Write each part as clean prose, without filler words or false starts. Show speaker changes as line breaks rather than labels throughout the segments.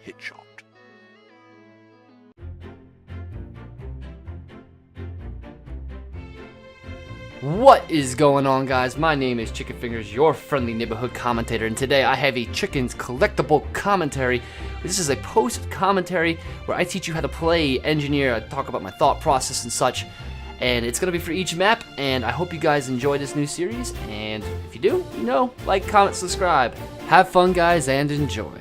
hit shot.
What is going on, guys? My name is Chicken Fingers, your friendly neighborhood commentator, and today I have a Chicken's Collectible commentary. This is a post commentary where I teach you how to play, engineer, I talk about my thought process and such, and it's going to be for each map, and I hope you guys enjoy this new series, and if you do, like, comment, subscribe. Have fun, guys, and enjoy.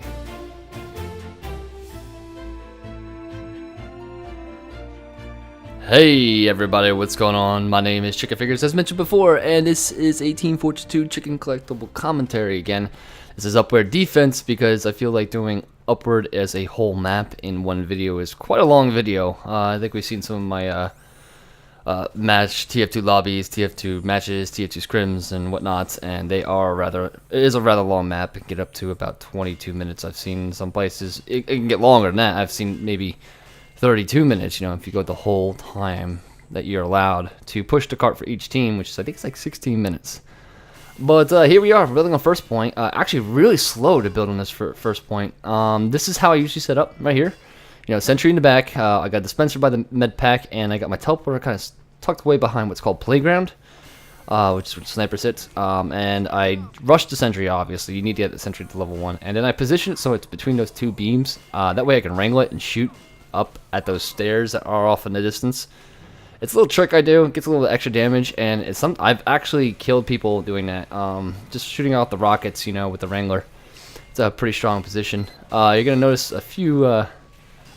Hey everybody, what's going on? My name is Chicken Fingers, as mentioned before, and this is 1842 Chicken Collectible Commentary again. This is Upward Defense because I feel like doing Upward as a whole map in one video is quite a long video. I think we've seen some of my match TF2 lobbies, TF2 matches, TF2 scrims, and whatnot, and it is a rather long map. It can get up to about 22 minutes. I've seen some places it can get longer than that. I've seen maybe 32 minutes, if you go the whole time that you're allowed to push the cart for each team, which is, I think it's like 16 minutes. But here we are, building on first point. Actually, really slow to build on this first point. This is how I usually set up, right here. Sentry in the back. I got dispenser by the med pack, and I got my teleporter kind of tucked away behind what's called playground, which is where the sniper sits. And I rushed the sentry, obviously. You need to get the sentry to level 1. And then I position it so it's between those two beams. That way I can wrangle it and shoot up at those stairs that are off in the distance. It's a little trick I do. It gets a little extra damage, and I've actually killed people doing that. Just shooting out the rockets, with the Wrangler. It's a pretty strong position. You're gonna notice a few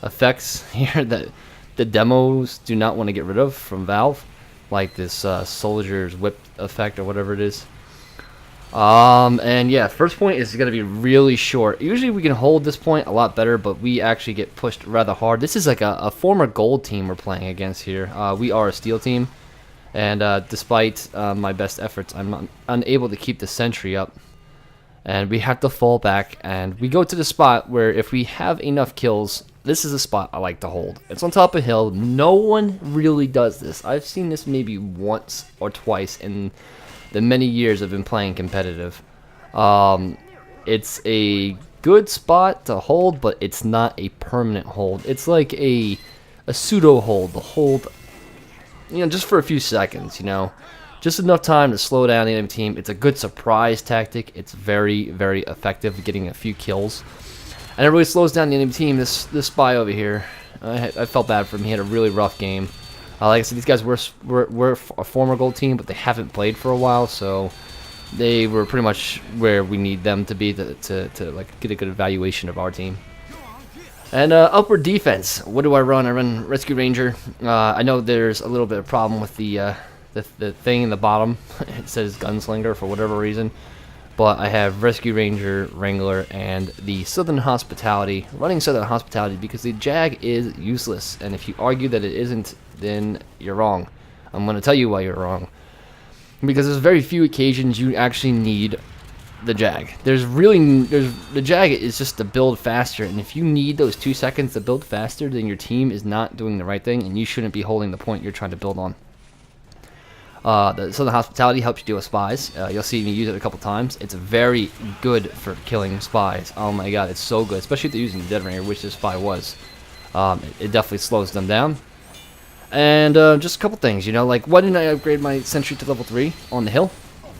effects here that the demos do not want to get rid of from Valve, like this soldier's whip effect or whatever it is. And yeah, first point is going to be really short. Usually we can hold this point a lot better, but we actually get pushed rather hard. This is like a former gold team we're playing against here. We are a steel team, and despite my best efforts, I'm unable to keep the sentry up. And we have to fall back, and we go to the spot where if we have enough kills, this is a spot I like to hold. It's on top of a hill. No one really does this. I've seen this maybe once or twice in the many years I've been playing competitive. It's a good spot to hold, but it's not a permanent hold. It's like a pseudo hold. The hold, just for a few seconds, just enough time to slow down the enemy team. It's a good surprise tactic. It's very, very effective at getting a few kills, and it really slows down the enemy team. This spy over here, I felt bad for him. He had a really rough game. Like I said, these guys were a former gold team, but they haven't played for a while, so they were pretty much where we need them to be to like get a good evaluation of our team. And upward defense. What do I run? I run Rescue Ranger. I know there's a little bit of problem with the thing in the bottom. It says Gunslinger for whatever reason, but I have Rescue Ranger, Wrangler, and the Southern Hospitality. Running Southern Hospitality because the Jag is useless, and if you argue that it isn't, then you're wrong. I'm going to tell you why you're wrong. Because there's very few occasions you actually need the Jag. The Jag is just to build faster, and if you need those 2 seconds to build faster, then your team is not doing the right thing, and you shouldn't be holding the point you're trying to build on. The Southern Hospitality helps you deal with spies. You'll see me use it a couple times. It's very good for killing spies. Oh my god, it's so good, especially if they're using the Dead Ringer, which this spy was. It definitely slows them down. And just a couple things, like why didn't I upgrade my sentry to level 3 on the hill?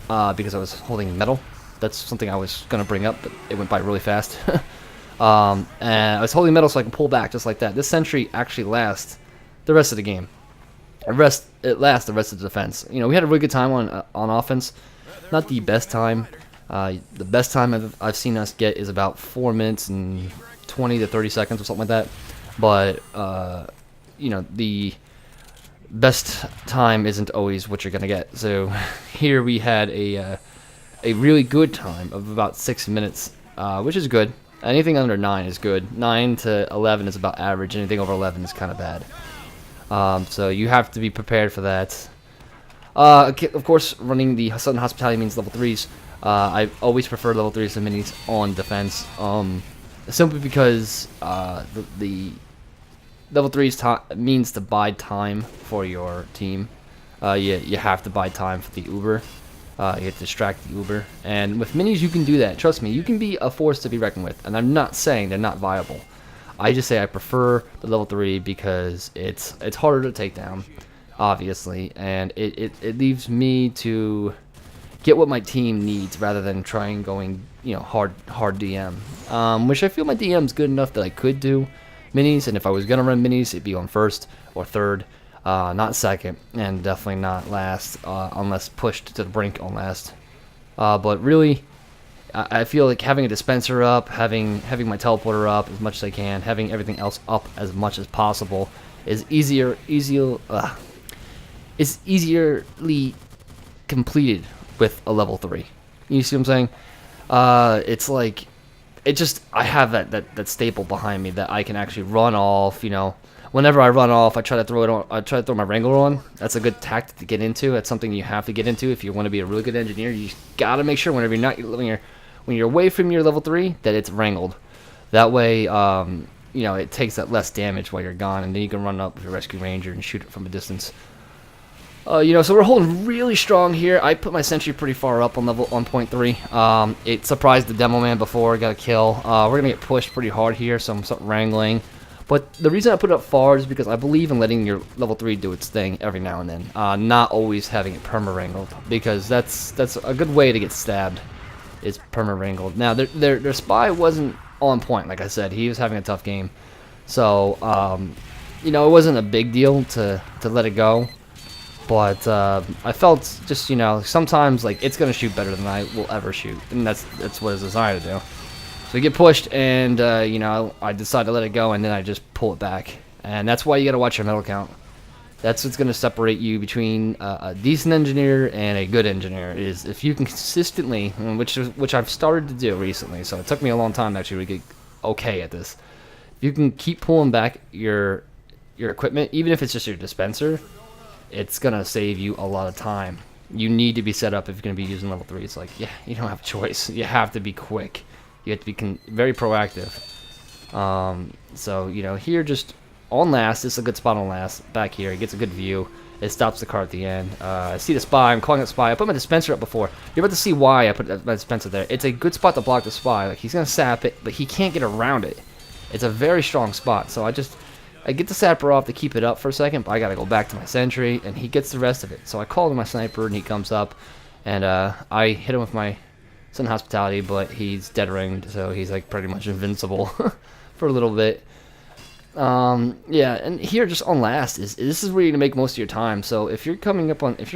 Because I was holding metal. That's something I was going to bring up, but it went by really fast. And I was holding metal so I can pull back just like that. This sentry actually lasts the rest of the game. It lasts the rest of the defense. We had a really good time on offense. Not the best time. The best time I've seen us get is about 4 minutes and 20 to 30 seconds or something like that. But the best time isn't always what you're gonna get. So here we had a really good time of about 6 minutes, which is good. Anything under 9 is good. 9 to 11 is about average. Anything over 11 is kind of bad. So you have to be prepared for that. Of course, running the Southern Hospitality means level 3s. I always prefer level 3s to minis on defense, simply because the level 3s means to buy time for your team. You have to buy time for the Uber. You have to distract the Uber. And with minis, you can do that. Trust me, you can be a force to be reckoned with. And I'm not saying they're not viable. I just say I prefer the level 3 because it's harder to take down, obviously, and it leaves me to get what my team needs rather than trying going, you know, hard DM. Which I feel my DM's good enough that I could do minis, and if I was gonna run minis, it'd be on first or third, not second, and definitely not last, unless pushed to the brink on last. But really, I feel like having a dispenser up, having my teleporter up as much as I can, having everything else up as much as possible is easierly completed with a level 3. You see what I'm saying? It's like, I have that staple behind me that I can actually run off. You know, whenever I run off, I try to throw it on. I try to throw my Wrangler on. That's a good tactic to get into. That's something you have to get into if you want to be a really good engineer. You gotta make sure when you're away from your level 3 that it's wrangled. That way, you know, it takes that less damage while you're gone, and then you can run up with your Rescue Ranger and shoot it from a distance. You know, so we're holding really strong here. I put my sentry pretty far up on level 1.3. It surprised the demo man before, got a kill. We're gonna get pushed pretty hard here, so I'm wrangling. But the reason I put it up far is because I believe in letting your level 3 do its thing every now and then, not always having it perma-wrangled, because that's a good way to get stabbed, is perma-wrangled. Now, their spy wasn't on point, like I said. He was having a tough game. So, you know, it wasn't a big deal to let it go. But I felt just, you know, sometimes like it's gonna shoot better than I will ever shoot, and that's what it's designed to do. So we get pushed, and you know, I decide to let it go, and then I just pull it back, and that's why you gotta watch your medal count. That's what's gonna separate you between a decent engineer and a good engineer. Is if you can consistently, which I've started to do recently. So it took me a long time actually to get okay at this. If you can keep pulling back your equipment, even if it's just your dispenser, it's gonna save you a lot of time. You need to be set up if you're gonna be using level 3. It's like, yeah, you don't have a choice. You have to be quick. You have to be very proactive. So, you know, here just on last, this is a good spot on last. Back here, it gets a good view. It stops the car at the end. I see the spy. I'm calling it spy. I put my dispenser up before. You're about to see why I put my dispenser there. It's a good spot to block the spy. Like, he's gonna sap it, but he can't get around it. It's a very strong spot. So I get the sapper off to keep it up for a second, but I gotta go back to my sentry, and he gets the rest of it. So I call to my sniper, and he comes up, and I hit him with my Sun Hospitality, but he's dead ringed, so he's like pretty much invincible for a little bit. Yeah, and here just on last this is where you're gonna make most of your time. So if you're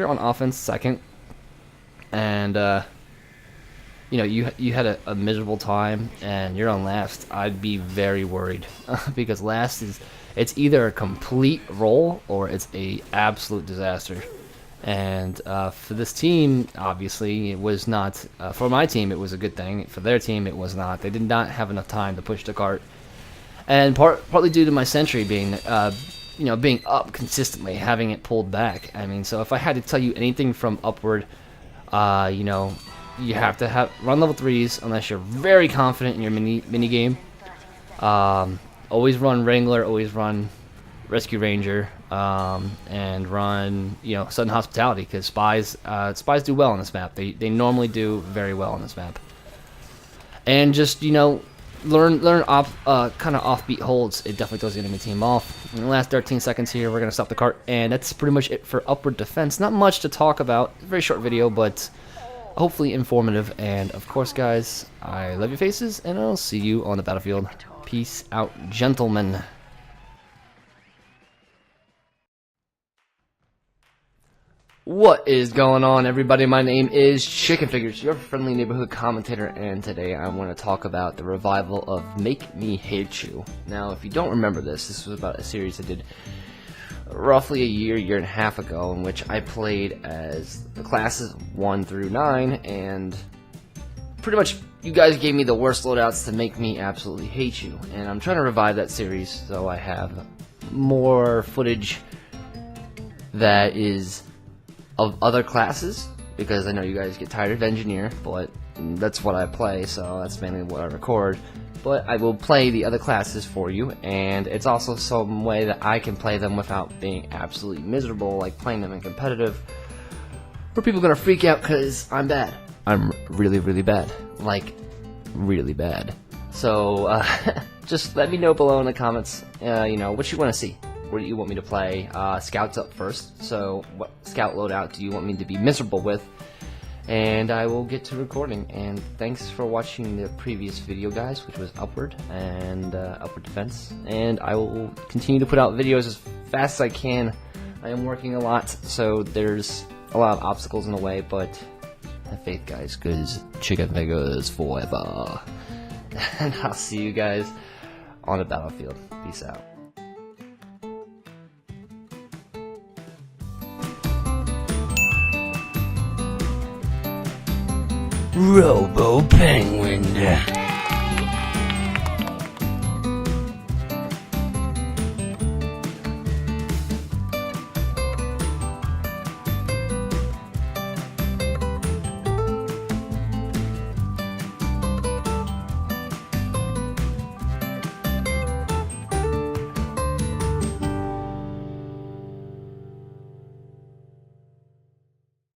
on offense second, and you know, you had a miserable time and you're on last, I'd be very worried because last it's either a complete roll or it's a absolute disaster. And for this team, obviously, it was not. For my team, it was a good thing. For their team, it was not. They did not have enough time to push the cart, and partly due to my sentry being, you know, being up consistently, having it pulled back. I mean, so if I had to tell you anything from upward, you know, you have to run level 3s unless you're very confident in your mini game. Always run Wrangler. Always run Rescue Ranger, and run, you know, Sudden Hospitality, because spies do well on this map. They normally do very well on this map. And just, you know, learn kind of offbeat holds. It definitely throws the enemy team off. In the last 13 seconds here, we're gonna stop the cart, and that's pretty much it for upward defense. Not much to talk about. Very short video, but hopefully informative. And of course, guys, I love your faces, and I'll see you on the battlefield. Peace out, gentlemen. What is going on, everybody? My name is Chicken Figures, your friendly neighborhood commentator, and today I want to talk about the revival of Make Me Hate You. Now, if you don't remember this was about a series I did roughly a year and a half ago, in which I played as the classes 1 through 9, and pretty much you guys gave me the worst loadouts to make me absolutely hate you, and I'm trying to revive that series so I have more footage that is of other classes, because I know you guys get tired of engineer, but that's what I play, so that's mainly what I record. But I will play the other classes for you, and it's also some way that I can play them without being absolutely miserable, like playing them in competitive, where people are gonna freak out because I'm bad. I'm really, really bad. Like, really bad. So, just let me know below in the comments, you know, what you want to see. What do you want me to play? Scout's up first, so what Scout loadout do you want me to be miserable with? And I will get to recording. And thanks for watching the previous video, guys, which was Upward and Upward Defense. And I will continue to put out videos as fast as I can. I am working a lot, so there's a lot of obstacles in the way, but have faith, guys, because chicken fingers forever. And I'll see you guys on the battlefield. Peace out. Robo Penguin.